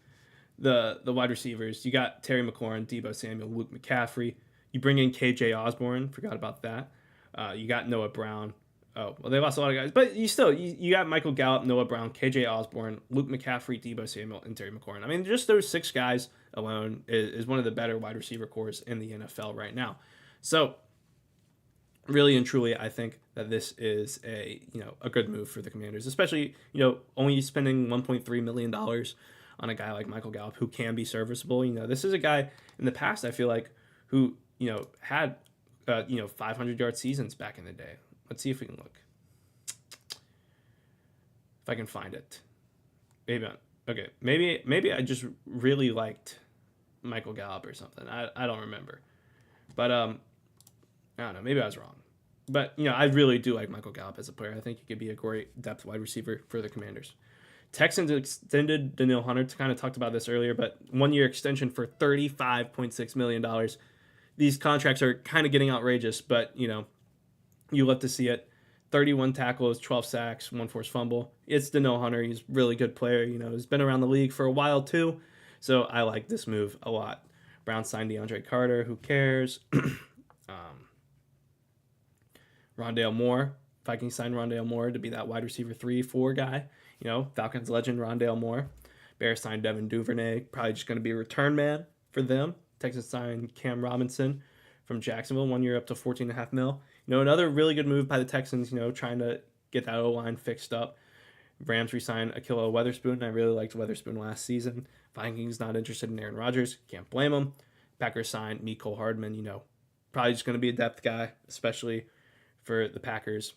the wide receivers. You got Terry McLaurin, Deebo Samuel, Luke McCaffrey. You bring in KJ Osborne. Forgot about that. You got Noah Brown. Oh, well, they lost a lot of guys. But you got Michael Gallup, Noah Brown, KJ Osborne, Luke McCaffrey, Deebo Samuel, and Terry McLaurin. I mean, just those 6 guys alone is one of the better wide receiver cores in the NFL right now. So, Really and truly, I think that this is a good move for the Commanders, especially only spending $1.3 million on a guy like Michael Gallup who can be serviceable. This is a guy in the past I feel like who had 500-yard seasons back in the day. Let's see if we can look if I can find it. Okay, maybe I just really liked Michael Gallup or something. I don't remember, but I don't know. Maybe I was wrong. But, I really do like Michael Gallup as a player. I think he could be a great depth wide receiver for the Commanders. Texans extended Danielle Hunter. Kind of talked about this earlier, but 1-year extension for $35.6 million. These contracts are kind of getting outrageous, but, you love to see it. 31 tackles, 12 sacks, 1 forced fumble. It's Danielle Hunter. He's a really good player. He's been around the league for a while, too. So I like this move a lot. Browns signed DeAndre Carter. Who cares? Rondale Moore. Vikings signed Rondale Moore to be that wide receiver 3-4 guy. Falcons legend Rondale Moore. Bears signed Devin Duvernay. Probably just going to be a return man for them. Texans signed Cam Robinson from Jacksonville, 1 year up to $14.5 million. Another really good move by the Texans, trying to get that O-line fixed up. Rams re-signed Ahkello Witherspoon. I really liked Witherspoon last season. Vikings not interested in Aaron Rodgers. Can't blame them. Packers signed Mecole Hardman. Probably just going to be a depth guy, especially for the Packers.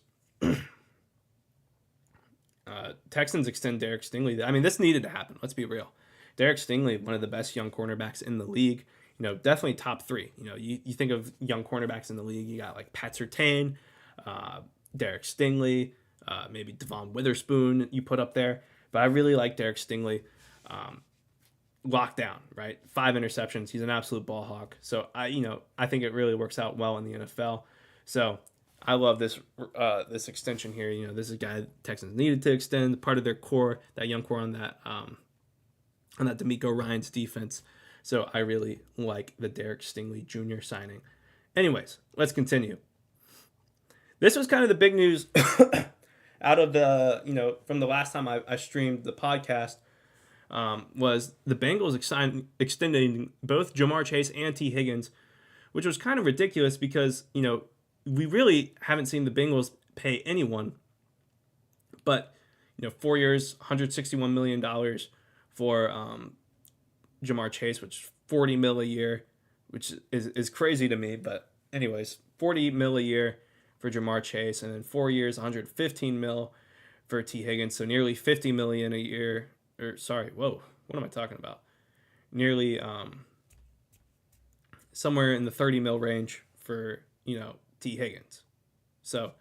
Texans extend Derek Stingley. I mean, this needed to happen. Let's be real. Derek Stingley, one of the best young cornerbacks in the league. Definitely top 3. You think of young cornerbacks in the league. You got like Pat Surtain, Derek Stingley, maybe Devon Witherspoon you put up there. But I really like Derek Stingley. Locked down, right? 5 interceptions. He's an absolute ball hawk. So I think it really works out well in the NFL. So I love this extension here. This is a guy Texans needed to extend, part of their core, that young core on that DeMeco Ryans defense. So I really like the Derek Stingley Jr. signing. Anyways, let's continue. This was kind of the big news out of the from the last time I streamed the podcast. Was the Bengals extending both Ja'Marr Chase and T. Higgins, which was kind of ridiculous because we really haven't seen the Bengals pay anyone. But 4 years, $161 million for Ja'Marr Chase, which is $40 million a year, which is crazy to me. But anyways, $40 million a year for Ja'Marr Chase, and then 4 years, $115 million for T. Higgins, so nearly $50 million a year. What am I talking about? Nearly somewhere in the $30 million range for T. Higgins. So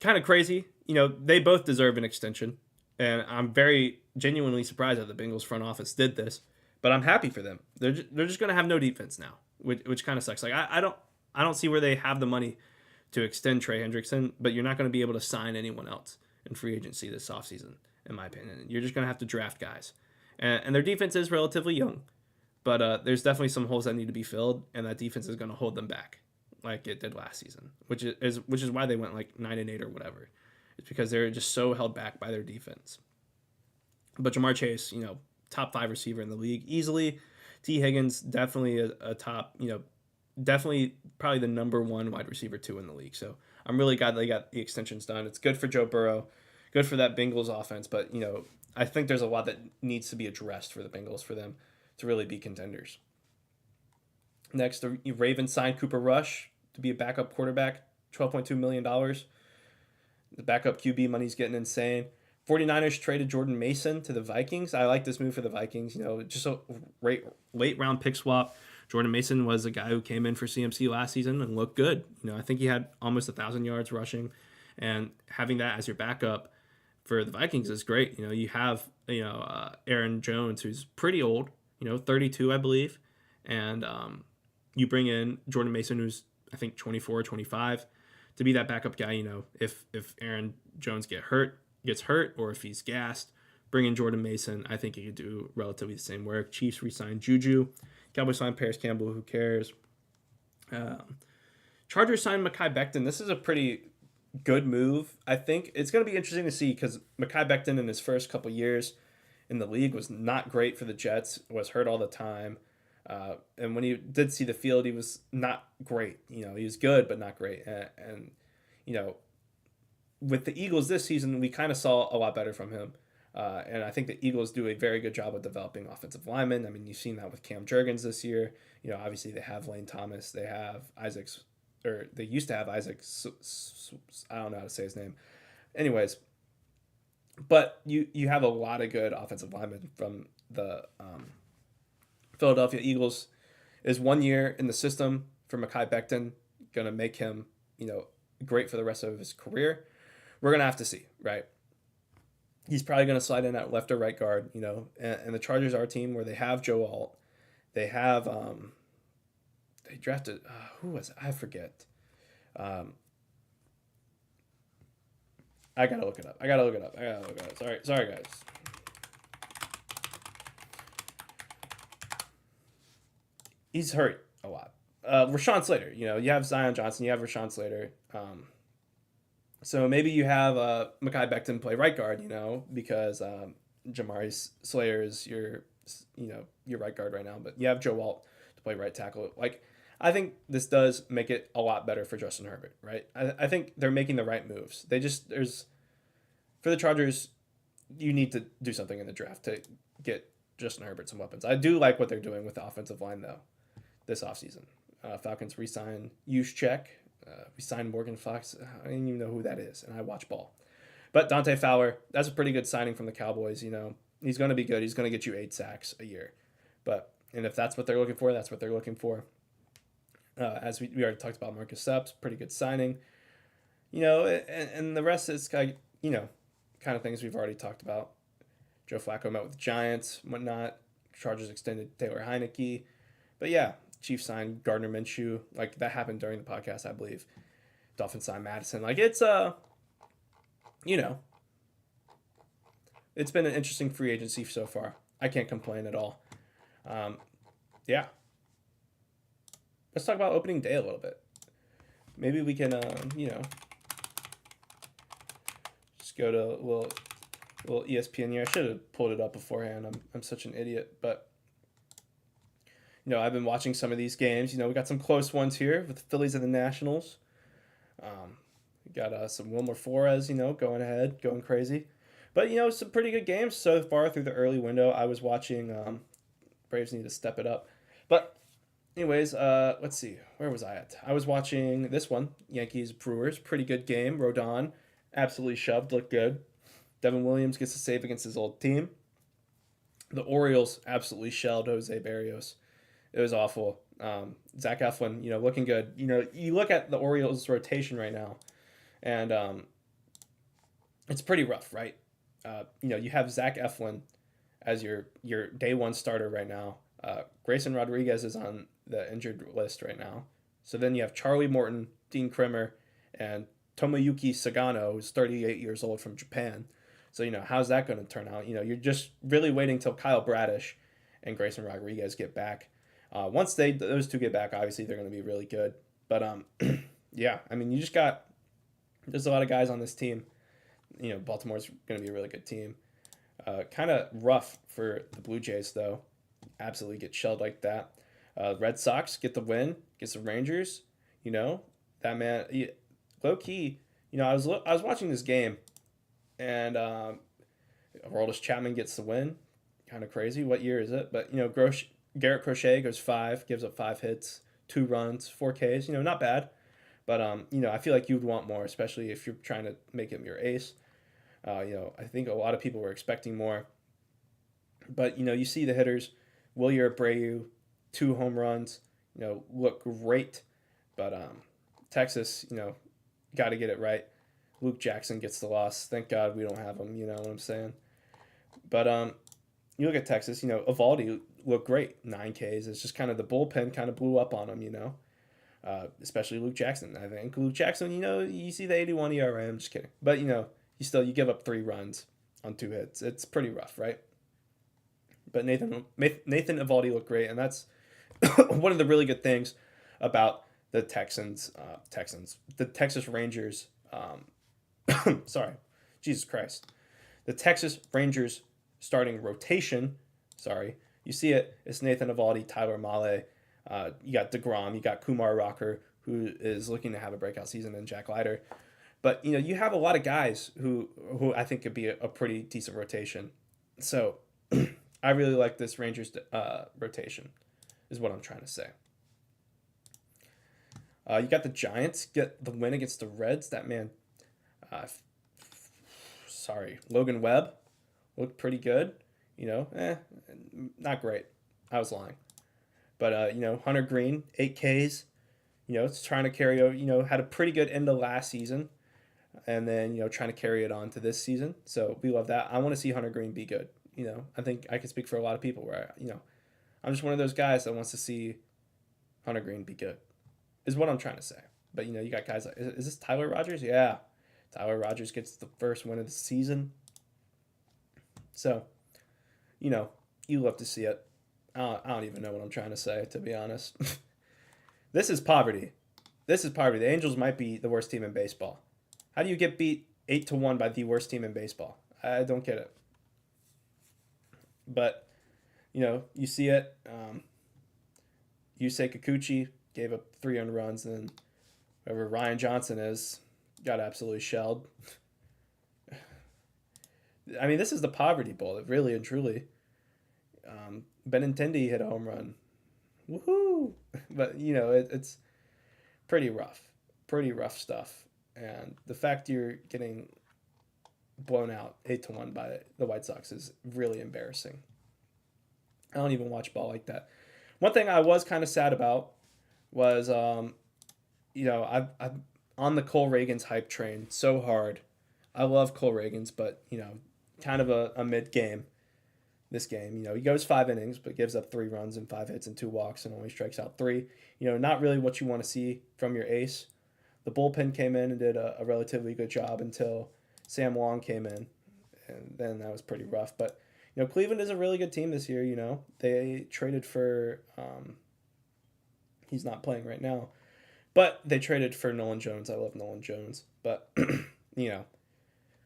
kind of crazy. They both deserve an extension, and I'm very genuinely surprised that the Bengals front office did this. But I'm happy for them. They're just going to have no defense now, which kind of sucks. Like I don't see where they have the money to extend Trey Hendrickson, but you're not going to be able to sign anyone else in free agency this offseason, in my opinion. You're just going to have to draft guys. And their defense is relatively young, but there's definitely some holes that need to be filled, and that defense is going to hold them back like it did last season, which is why they went like 9-8 or whatever. It's because they're just so held back by their defense. But Ja'Marr Chase, top 5 receiver in the league easily. T. Higgins, definitely a top, definitely probably the number 1 wide receiver 2 in the league. So I'm really glad they got the extensions done. It's good for Joe Burrow, good for that Bengals offense. But, I think there's a lot that needs to be addressed for the Bengals for them to really be contenders. Next, the Ravens signed Cooper Rush to be a backup quarterback, $12.2 million. The backup QB money's getting insane. 49ers traded Jordan Mason to the Vikings. I like this move for the Vikings. Just a late round pick swap. Jordan Mason was a guy who came in for CMC last season and looked good. I think he had almost 1,000 yards rushing, and having that as your backup for the Vikings is great. You have Aaron Jones, who's pretty old, 32, I believe, and you bring in Jordan Mason, who's I think 24, 25, to be that backup guy. If Aaron Jones gets hurt, or if he's gassed, bring in Jordan Mason. I think he could do relatively the same work. Chiefs re-signed Juju. Cowboys signed Paris Campbell. Who cares? Chargers signed Mekhi Becton. This is a pretty good move. I think it's going to be interesting to see because Mekhi Becton in his first couple years in the league was not great for the Jets. Was hurt all the time. And when he did see the field, he was not great. You know, he was good, but not great. And you know, with the Eagles this season, we kind of saw a lot better from him. And I think the Eagles do a very good job of developing offensive linemen. I mean, you've seen that with Cam Jurgens this year. You know, obviously they have Lane Thomas, they have Isaacs, or they used to have Isaac. I don't know how to say his name. Anyways, but you have a lot of good offensive linemen from the Philadelphia Eagles. Is 1 year in the system for Mekhi Becton going to make him, you know, great for the rest of his career? We're going to have to see, right? He's probably going to slide in at left or right guard, you know. And the Chargers are a team where they have Joe Alt. They have, they drafted, who was it? I forget. Um, I got to look it up. I got to look it up. Sorry, guys. He's hurt a lot. Rashawn Slater, you know, you have Zion Johnson, you have Rashawn Slater. So maybe you have Mekhi Becton play right guard, you know, because Jamari Slater is your right guard right now, but you have Joe Alt to play right tackle. Like, I think this does make it a lot better for Justin Herbert, right? I think they're making the right moves. For the Chargers, you need to do something in the draft to get Justin Herbert some weapons. I do like what they're doing with the offensive line, though, this offseason. Falcons re-sign Juszczyk. We signed Morgan Fox. I don't even know who that is, and I watch ball. But Dante Fowler, that's a pretty good signing from the Cowboys. You know, he's going to be good. He's going to get you 8 sacks a year. And if that's what they're looking for, that's what they're looking for. As we already talked about, Marcus Sepps, pretty good signing. You know, and the rest is kind of things we've already talked about. Joe Flacco met with the Giants, whatnot. Chargers extended Taylor Heineke. But yeah, Chiefs signed Gardner Minshew. Like, that happened during the podcast, I believe. Dolphins signed Madison. Like, it's you know, it's been an interesting free agency so far. I can't complain at all. Yeah. Let's talk about opening day a little bit. Maybe we can, just go to a little ESPN here. I should have pulled it up beforehand. I'm such an idiot, but you know, I've been watching some of these games. You know, we got some close ones here with the Phillies and the Nationals. We got some Wilmer Flores, you know, going ahead, going crazy. But, you know, some pretty good games so far through the early window. I was watching Braves need to step it up. But anyways, let's see. Where was I at? I was watching this one, Yankees Brewers. Pretty good game. Rodon absolutely shoved, looked good. Devin Williams gets a save against his old team. The Orioles absolutely shelled Jose Barrios. It was awful. Zach Eflin, you know, looking good. You know, you look at the Orioles' rotation right now, and it's pretty rough, right? You know, you have Zach Eflin as your day one starter right now. Grayson Rodriguez is on the injured list right now. So then you have Charlie Morton, Dean Krimmer, and Tomoyuki Sagano, who's 38 years old from Japan. So, you know, how's that going to turn out? You know, you're just really waiting till Kyle Bradish and Grayson Rodriguez get back. Once those two get back, obviously they're going to be really good. But yeah, I mean, there's a lot of guys on this team. You know, Baltimore's going to be a really good team. Kind of rough for the Blue Jays, though. Absolutely get shelled like that. Red Sox get the win, gets the Rangers. You know, that man, low key. You know, I was watching this game, and Aroldis Chapman gets the win. Kind of crazy. What year is it? But you know, Garrett Crochet goes 5, gives up 5 hits, 2 runs, 4 Ks. You know, not bad. But you know, I feel like you'd want more, especially if you're trying to make him your ace. You know, I think a lot of people were expecting more. But you know, you see the hitters, Wilyer Abreu, 2 home runs. You know, look great. But Texas, you know, got to get it right. Luke Jackson gets the loss. Thank God we don't have him. You know what I'm saying? But you look at Texas. You know, Evaldi looked great, 9 Ks. It's just kind of the bullpen kind of blew up on him. You know. Especially Luke Jackson. I think Luke Jackson, you know, you see the 81 ERA. I'm just kidding, but you know, you give up 3 runs on 2 hits. It's pretty rough, right? But Nathan Evaldi looked great, and that's one of the really good things about the the Texas Rangers. Sorry, Jesus Christ, the Texas Rangers starting rotation. Sorry, You see it. It's Nathan Eovaldi, Tyler Mahle. You got DeGrom. You got Kumar Rocker, who is looking to have a breakout season, and Jack Leiter. But you have a lot of guys who I think could be a pretty decent rotation. So I really like this Rangers rotation, is what I'm trying to say. You got the Giants get the win against the Reds. That man, Logan Webb looked pretty good. Not great. I was lying. But Hunter Green, 8 Ks. It's trying to carry over. Had a pretty good end of last season, and then trying to carry it on to this season. So we love that. I want to see Hunter Green be good. I think I can speak for a lot of people where I'm just one of those guys that wants to see Hunter Green be good, is what I'm trying to say. But you got guys like, is this Tyler Rogers? Yeah, Tyler Rogers gets the first win of the season. So, you love to see it. I don't even know what I'm trying to say, to be honest. This is poverty. This is poverty. The Angels might be the worst team in baseball. How do you get beat 8-1 by the worst team in baseball? I don't get it. But, you see it. Yusei Kikuchi gave up 3 earned runs, and then whoever Ryan Johnson is got absolutely shelled. I mean, this is the Poverty Bowl, really and truly. Benintendi hit a home run. Woohoo! But, it's pretty rough stuff. And the fact you're getting blown out 8-1 by the White Sox is really embarrassing. I don't even watch ball like that. One thing I was kind of sad about was, I'm on the Cole Ragans hype train so hard. I love Cole Ragans, but, kind of a mid-game. This game, he goes 5 innings, but gives up 3 runs and 5 hits and 2 walks and only strikes out 3. Not really what you want to see from your ace. The bullpen came in and did a relatively good job until Sam Long came in, and then that was pretty rough. But, Cleveland is a really good team this year, They traded for, he's not playing right now, but they traded for Nolan Jones. I love Nolan Jones. But,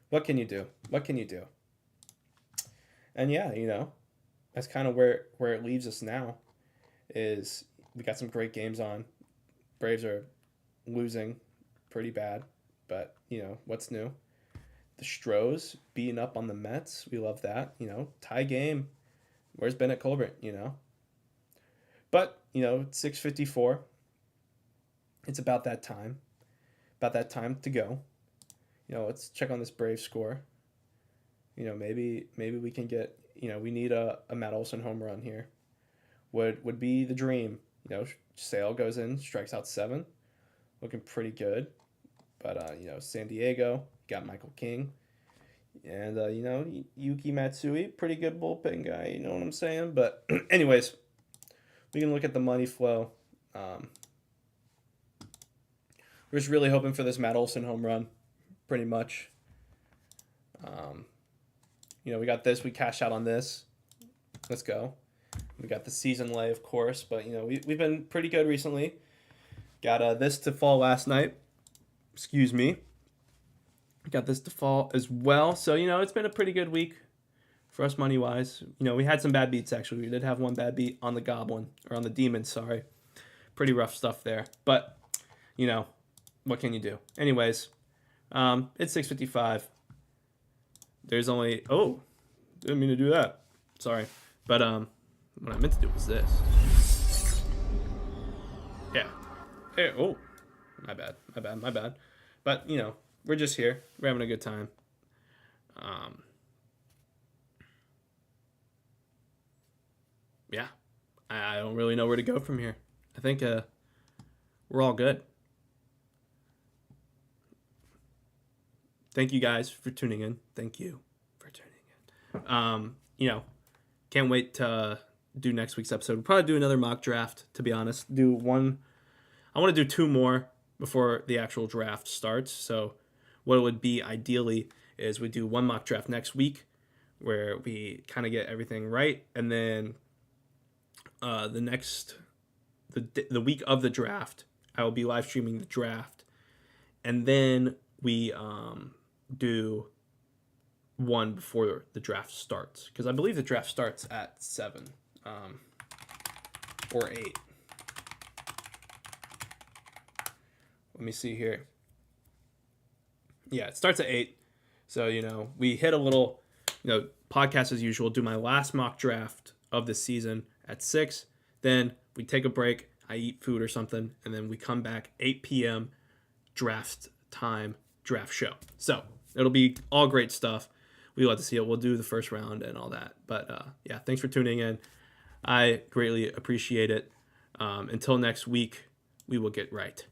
what can you do? What can you do? And yeah, that's kind of where it leaves us now, is we got some great games on. Braves are losing pretty bad, but, what's new? The Stros beating up on the Mets. We love that. Tie game. Where's Bennett Colbert, But, it's 6:54. It's about that time. About that time to go. Let's check on this Brave score. Maybe we can get, we need a Matt Olson home run here. Would be the dream. Sale goes in, strikes out 7. Looking pretty good. But, San Diego, got Michael King. And, Yuki Matsui, pretty good bullpen guy, you know what I'm saying? But anyways, we can look at the money flow. We're just really hoping for this Matt Olson home run, pretty much. We got this. We cashed out on this. Let's go. We got the season lay, of course, but, we've been pretty good recently. Got this to fall last night. Excuse me. Got this to fall as well. So, it's been a pretty good week for us money-wise. We had some bad beats, actually. We did have one bad beat on the Goblin, or on the Demon, sorry. Pretty rough stuff there. But, what can you do? Anyways, it's 6:55. There's only... Oh, didn't mean to do that. Sorry. But what I meant to do was this. Yeah. Hey, oh, my bad. But, we're just here. We're having a good time. Yeah. I don't really know where to go from here. I think we're all good. Thank you guys for tuning in. Thank you for tuning in. Can't wait to do next week's episode. We'll probably do another mock draft, to be honest. I want to do 2 more before the actual draft starts. So what it would be ideally is we do 1 mock draft next week where we kind of get everything right. And then the week of the draft, I will be live streaming the draft. And then we do 1 before the draft starts, because I believe the draft starts at 7. or 8. Let me see here. Yeah, it starts at 8. So, we hit a little, podcast as usual, do my last mock draft of the season at 6. Then we take a break. I eat food or something. And then we come back 8 p.m. draft time, draft show. So it'll be all great stuff. We love to see it. We'll do the first round and all that. But yeah, thanks for tuning in. I greatly appreciate it. Until next week, we will get right.